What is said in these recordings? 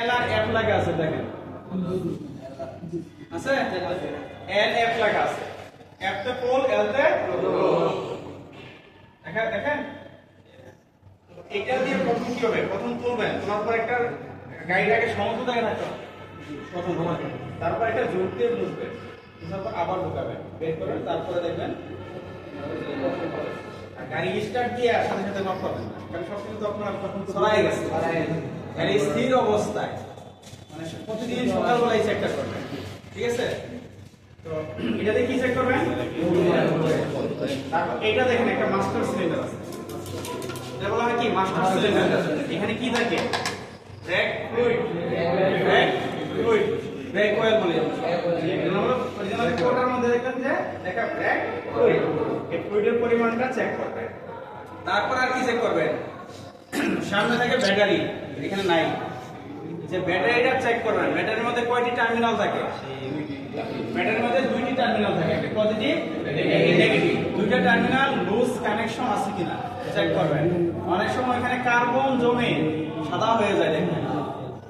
এল আর F লাগা আছে দেখেন আছে এল এফ লাগা আছে এফ তে পোল এল তে দেখেন এটা দিয়ে প্রথম কি হবে প্রথম তুলবেন তোমার পর একটা গাড়িটাকে সমতল জায়গায় রাখতে হবে প্রথম তারপর একটা জোর দিয়ে বুঝবেন তারপর আবার ঢোকাবেন বের করবেন তারপরে দেখবেন গাড়ি স্টার্ট দিয়ে সাথে সাথে নক করবেন না কারণ সব কিছু তখন ছড়াই গেছে গাড়ি স্থির অবস্থায় মানে প্রতিদিন সকালবেলায় চেকটা করবেন ঠিক আছে তো এটাতে কি চেক করবেন তারপর এটা দেখেন একটা মাস্টার সিলিন্ডার আছে এটা বলা হয় কি মাস্টার সিলিন্ডার এখানে কি থাকে ব্রেক ফ্লুইড ব্রেক অয়েল বলে আমরা অরিজিনাল কোটার মধ্যে দেখেন যে দেখা ব্রেক ফ্লুইড এই ফ্লুইডের পরিমাণটা চেক করবেন তারপর আর কি চেক করবেন সামনে থাকে ব্যাটারি এখানে নাই যে ব্যাটারিটা চেক করবেন ব্যাটারির মধ্যে কয়টি টার্মিনাল থাকে ব্যাটারির মধ্যে দুইটি টার্মিনাল থাকে একটা পজিটিভ একটা নেগেটিভ দুইটা টার্মিনাল লুজ কানেকশন আছে কিনা চেক করবেন অনেক সময় এখানে কার্বন জমে সাদা হয়ে যায় দেখেন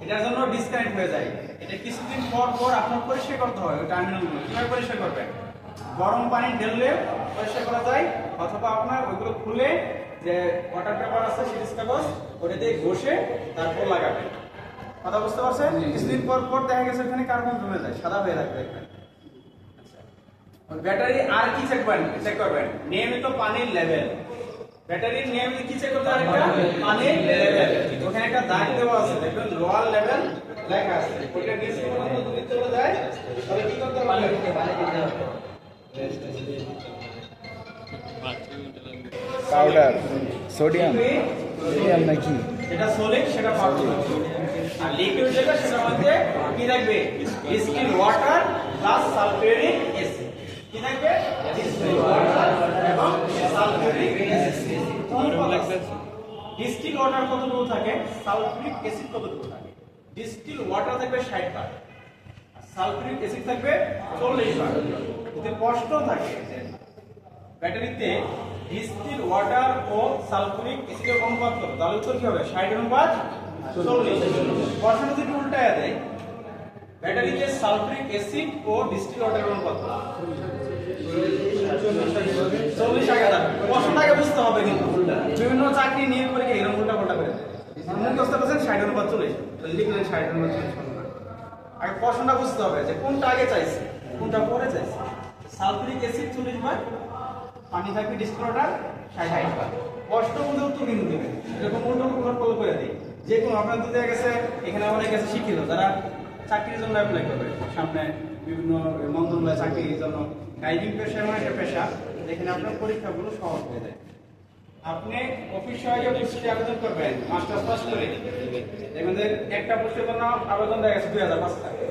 এটার জন্য ডিসকানেক্ট হয়ে যায় এটা কিছুদিন পর পর আপনার পরিষ্কার করতে হয় ওই টার্মিনালগুলো কিভাবে পরিষ্কার করবেন গরম পানি ঢেললে পরিষ্কার করা যায় অথবা আপনার ওইগুলো খুলে যে ওয়াটার পেপার আছে সিরিজ কাগজ ওটা দিয়ে ঘষে তারপর লাগাবেন কথা বুঝতে পারছেন কিছুদিন পর পর দেখা গেছে ওখানে কার্বন জমে যায় সাদা হয়ে থাকে দেখবেন ব্যাটারি আর কি চেক করবেন নিয়মিত পানির লেভেল ব্যাটারির নিয়মিত কি চেক করতে হবে পানির লেভেল ওখানে একটা দাগ দেওয়া আছে দেখবেন লোয়ার লেভেল লেখা আছে ওটা নিচে পর্যন্ত যদি চলে যায় তাহলে কি করতে হবে পানি দিতে হবে পাউডার সোডিয়াম নাকি এটা সলিড সেটা পাউডার আর লিকুইড যেটা সেটার মধ্যে কি থাকবে distil water plus sulphuric acid কি থাকবে ডিস্টিল ওয়াটার এবং সালফিউরিক অ্যাসিড ডিস্টিল ওয়াটার কতটুকু থাকে সালফিউরিক অ্যাসিড কতটুকু থাকে ডিস্টিল ওয়াটার থাকবে 60 বার আর সালফিউরিক অ্যাসিড থাকবে 40 বার যদি প্রশ্ন থাকে ব্যাটারিতে ডিস্টিল ওয়াটার ও সালফিউরিক অ্যাসিডের অনুপাত কত তাহলে উত্তর কি হবে 60 অনুপাত 40 প্রশ্ন যদি উল্টায়া দেয় ব্যাটারিতে সালফিউরিক অ্যাসিড ও ডিস্টিল ওয়াটারের অনুপাত কত 40 আগে দাও প্রশ্নটাকে বুঝতে হবে কিন্তু বিভিন্ন চাকরি নিয়ে পরীক্ষা এরকম উল্টা করে দেয় মুখস্থ করছেন 60 অনুপাত 40 তো লিখলেন 60 অনুপাত 40 আগে প্রশ্নটা বুঝতে হবে যে কোনটা আগে চাইছে কোনটা পরে চাইছে সালফিউরিক অ্যাসিড 40 বার পানি থাকবে ডিস্টিল ওয়াটার 60 বার প্রশ্ন মধ্যে উত্তর কিন্তু দিবেন এরকম উল্টো করে দেই যে কোন আপনার তো দেখা গেছে এখানে অনেক কাছে শিক্ষিত যারা চাকরির জন্য অ্যাপ্লাই করবে সামনে বিভিন্ন মন্ত্রণালয়ে চাকরির জন্য ড্রাইভিং পেশা এমন একটা পেশা যেখানে আপনার পরীক্ষাগুলো সহজ হয়ে যায় আপনি অফিস সহায়ক পোস্টে আবেদন করবেন মাস্টার্স পাস করে দেখবেন যে একটা পোস্টের জন্য আবেদন দেখা গেছে 2005 টাকা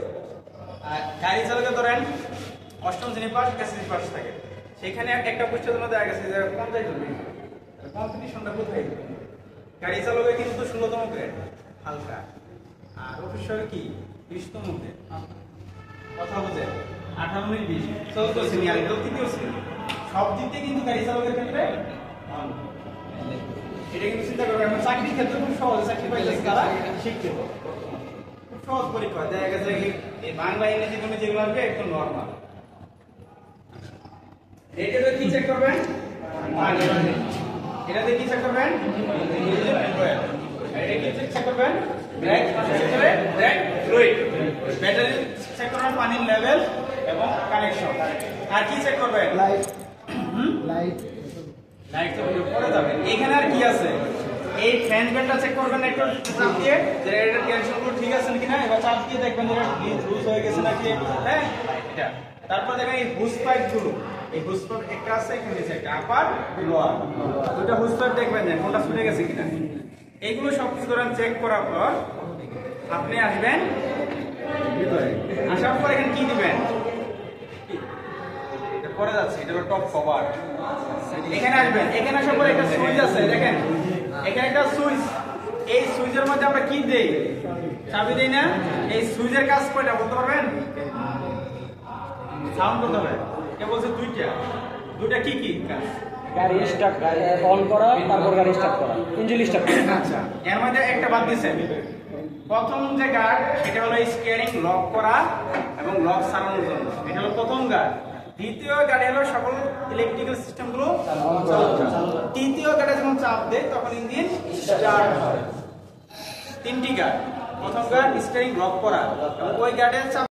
আর গাড়ি চালকে ধরেন অষ্টম শ্রেণী পাস এসএসসি পাস থাকে সেখানে একটা পোস্টের জন্য দেখা গেছে যে 50 জন কম্পিটিশনটা কোথায় গাড়ি চালকে কিন্তু 16তম গ্রেড হালকা আর অফিস সহায়ক কি 20তম গ্রেড কথা বুঝে 18 মিনিট 20 চতুর্থ শ্রেণী আর তৃতীয় শ্রেণী সব দিক থেকে কিন্তু গাড়ি চালকের ক্ষেত্রে এটা কিন্তু চিন্তা করবেন আমরা চাকরির ক্ষেত্রে খুব সহজ চাকরি পাইলে তারা শিখতে হবে খুব সহজ পরীক্ষা দেখা গেছে এই বাংলা ইংরেজি তুমি যেগুলো আসবে একদম নর্মাল এটাতে কি চেক করবেন এটাতে কি চেক করবেন এটা কি চেক করবেন ব্রেক ফ্লুইড ব্যাটারি চেক করবেন পানির লেভেল এবং কানেকশন আর কি চেক করবেন লাইট তো পরে যাবে এখানে আর কি আছে এই ফ্যান বেলটা চেক করবেন একটু চাপ দিয়ে যে এটা টেনশনগুলো ঠিক আছে কিনা এবার চাপ দিয়ে দেখবেন যে লুজ হয়ে গেছে নাকি হ্যাঁ এটা তারপর দেখেন এই হুস পাইপ গুলো এই হুস পাইপ একটা আছে এখানে আছে একটা আপার লোয়ার দুটো হুস পাইপ দেখবেন যে কোনটা ছুটে গেছে কিনা এইগুলো সবকিছু ধরেন চেক করার পর আপনি আসবেন ভিতরে আসার পর এখানে কি দিবেন এটা পরে যাচ্ছে এটা টপ কভার এখানে আসবেন এখানে আসার পর একটা সুইচ আছে দেখেন এখানে একটা সুইচ এই সুইচের মধ্যে আমরা কি দেই চাবি দেই না এই সুইচের কাজ কয়টা বলতে পারবেন সাউন্ড করতে হবে কে বলছে দুইটা কি কাজ গাড়ি স্টার্ট অন করা তারপর গাড়ি স্টার্ট করা ইঞ্জিন স্টার্ট করা আচ্ছা এর মধ্যে একটা বাদ দিয়েছেন প্রথম যে গার্ড সেটা হলো স্টিয়ারিং লক করা এবং লক সারানোর জন্য, এটা হলো প্রথম গার্ড। দ্বিতীয় গার্ড হলো সকল ইলেকট্রিক্যাল সিস্টেম গুলো চালু করা। তৃতীয় গার্ডে যখন চাপ দেয় তখন ইঞ্জিন স্টার্ট হয়। তিনটি গার্ড, প্রথম গার্ড স্টিয়ারিং লক করা, ওই গার্ডের চাপ